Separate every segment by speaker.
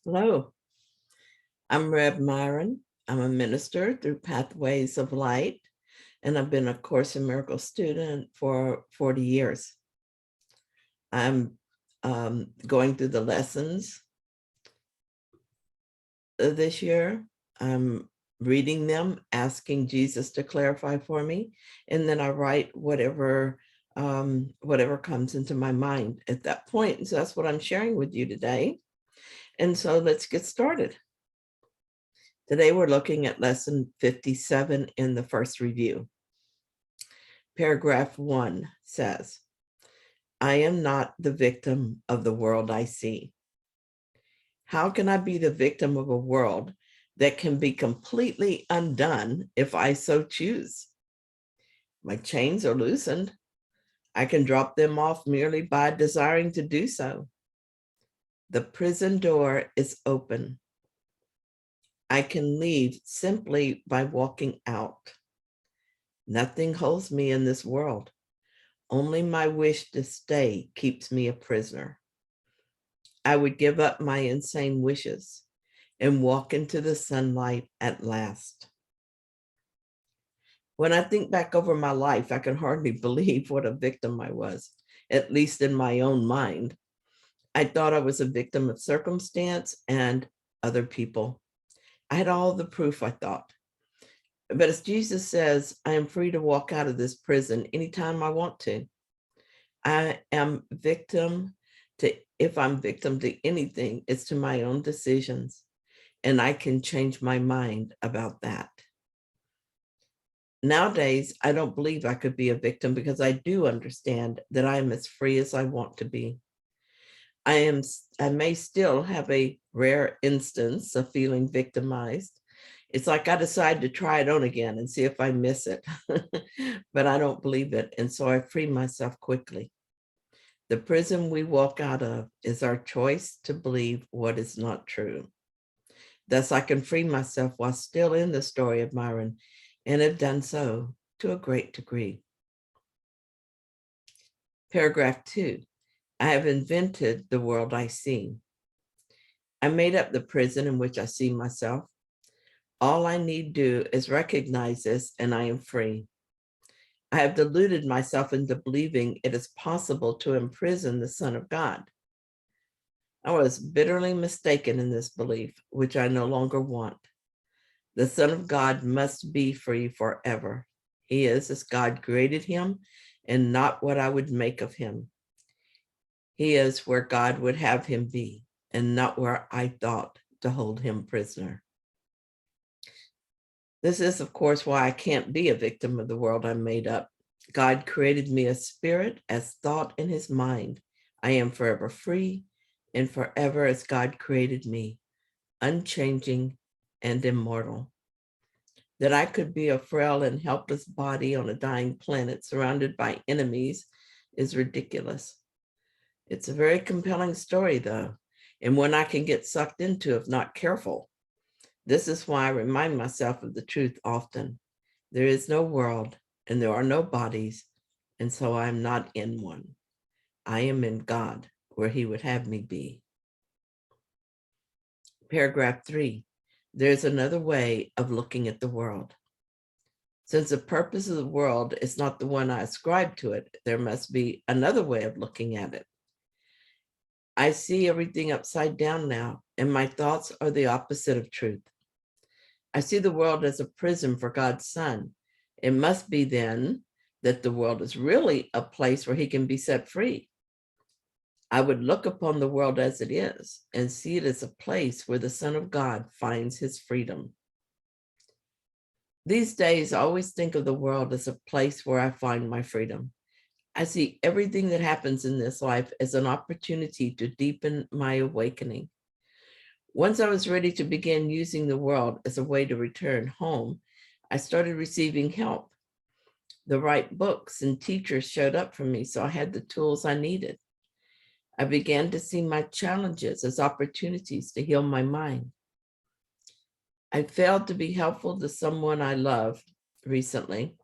Speaker 1: Hello, I'm Reb Myron. I'm a minister through Pathways of Light, and I've been a Course in Miracles student for 40 years. I'm going through the lessons this year. I'm reading them, asking Jesus to clarify for me, and then I write whatever comes into my mind at that point. And so that's what I'm sharing with you today. And so let's get started. Today, we're looking at lesson 57 in the first review. Paragraph 1 says, I am not the victim of the world I see. How can I be the victim of a world that can be completely undone if I so choose? My chains are loosened. I can drop them off merely by desiring to do so. The prison door is open. I can leave simply by walking out. Nothing holds me in this world. Only my wish to stay keeps me a prisoner. I would give up my insane wishes and walk into the sunlight at last. When I think back over my life, I can hardly believe what a victim I was, at least in my own mind. I thought I was a victim of circumstance and other people. I had all the proof, I thought. But as Jesus says, I am free to walk out of this prison anytime I want to. I am victim to, if I'm victim to anything, it's to my own decisions, and I can change my mind about that. Nowadays, I don't believe I could be a victim because I do understand that I am as free as I want to be. I may still have a rare instance of feeling victimized. It's like I decide to try it on again and see if I miss it, but I don't believe it. And so I free myself quickly. The prison we walk out of is our choice to believe what is not true. Thus, I can free myself while still in the story of Myron, and have done so to a great degree. Paragraph 2, I have invented the world I see. I made up the prison in which I see myself. All I need do is recognize this, and I am free. I have deluded myself into believing it is possible to imprison the Son of God. I was bitterly mistaken in this belief, which I no longer want. The Son of God must be free forever. He is as God created him, and not what I would make of him. He is where God would have him be, and not where I thought to hold him prisoner. This is, of course, why I can't be a victim of the world I made up. God created me as spirit, as thought in his mind. I am forever free, and forever as God created me, unchanging and immortal. That I could be a frail and helpless body on a dying planet surrounded by enemies is ridiculous. It's a very compelling story, though, and one I can get sucked into if not careful. This is why I remind myself of the truth often. There is no world, and there are no bodies, and so I am not in one. I am in God, where he would have me be. Paragraph 3, there's another way of looking at the world. Since the purpose of the world is not the one I ascribe to it, there must be another way of looking at it. I see everything upside down now, and my thoughts are the opposite of truth. I see the world as a prison for God's Son. It must be then that the world is really a place where he can be set free. I would look upon the world as it is and see it as a place where the Son of God finds his freedom. These days, I always think of the world as a place where I find my freedom. I see everything that happens in this life as an opportunity to deepen my awakening. Once I was ready to begin using the world as a way to return home, I started receiving help. The right books and teachers showed up for me, so I had the tools I needed. I began to see my challenges as opportunities to heal my mind. I failed to be helpful to someone I love recently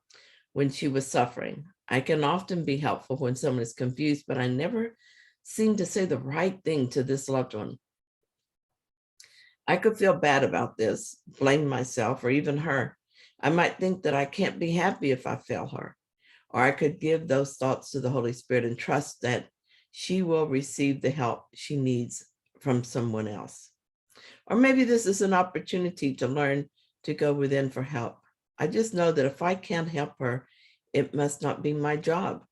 Speaker 1: when she was suffering. I can often be helpful when someone is confused, but I never seem to say the right thing to this loved one. I could feel bad about this, blame myself or even her. I might think that I can't be happy if I fail her. Or I could give those thoughts to the Holy Spirit and trust that she will receive the help she needs from someone else. Or maybe this is an opportunity to learn to go within for help. I just know that if I can't help her, it must not be my job.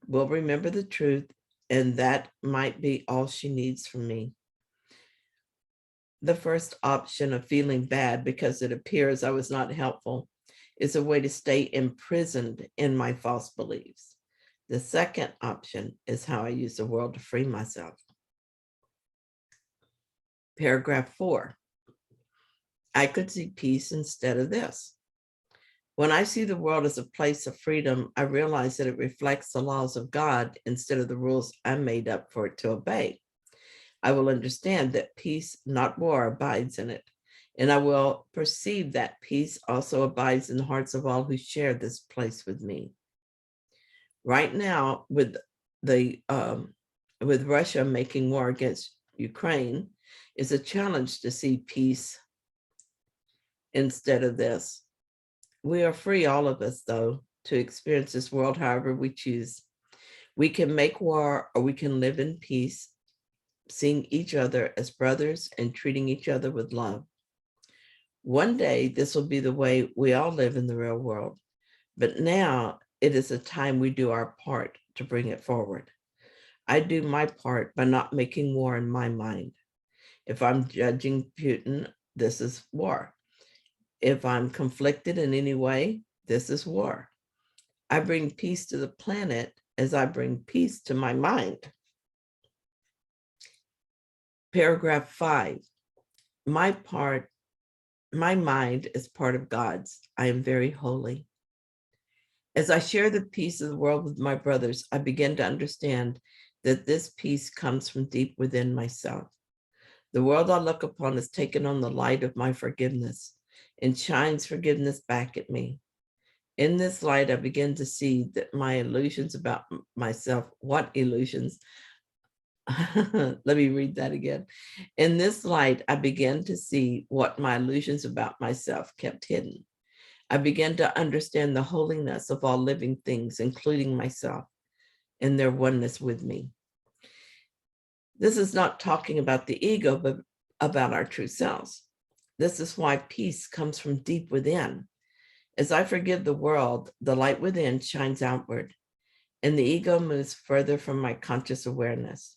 Speaker 1: Will remember the truth, and that might be all she needs from me. The first option of feeling bad because it appears I was not helpful is a way to stay imprisoned in my false beliefs. The second option is how I use the world to free myself. Paragraph 4. I could see peace instead of this. When I see the world as a place of freedom, I realize that it reflects the laws of God instead of the rules I made up for it to obey. I will understand that peace, not war, abides in it. And I will perceive that peace also abides in the hearts of all who share this place with me. Right now, with Russia making war against Ukraine, is a challenge to see peace instead of this. We are free, all of us, though, to experience this world however we choose. We can make war or we can live in peace, seeing each other as brothers and treating each other with love. One day, this will be the way we all live in the real world. But now it is a time we do our part to bring it forward. I do my part by not making war in my mind. If I'm judging Putin, this is war. If I'm conflicted in any way, this is war. I bring peace to the planet as I bring peace to my mind. Paragraph 5. My mind is part of God's. I am very holy. As I share the peace of the world with my brothers, I begin to understand that this peace comes from deep within myself. The world I look upon has taken on the light of my forgiveness and shines forgiveness back at me. In this light, I begin to see that my illusions about myself, what illusions? Let me read that again. In this light, I began to see what my illusions about myself kept hidden. I began to understand the holiness of all living things, including myself, and their oneness with me. This is not talking about the ego, but about our true selves. This is why peace comes from deep within. As I forgive the world, the light within shines outward, and the ego moves further from my conscious awareness.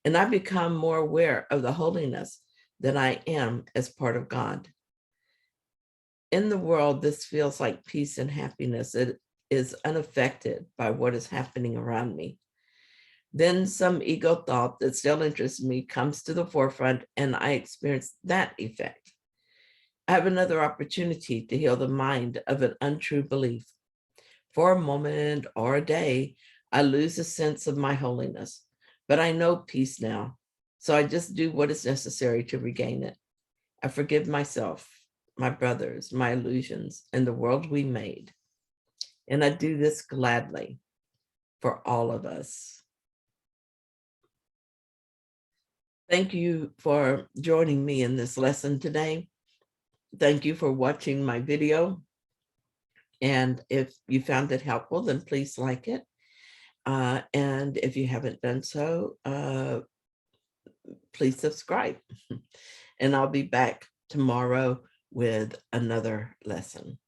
Speaker 1: And I become more aware of the holiness that I am as part of God. In the world, this feels like peace and happiness. It is unaffected by what is happening around me. Then some ego thought that still interests me comes to the forefront, and I experience that effect. I have another opportunity to heal the mind of an untrue belief. For a moment or a day, I lose a sense of my holiness, but I know peace now, so I just do what is necessary to regain it. I forgive myself, my brothers, my illusions, and the world we made. And I do this gladly for all of us. Thank you for joining me in this lesson today. Thank you for watching my video. And if you found it helpful, then please like it. And if you haven't done so, please subscribe. And I'll be back tomorrow with another lesson.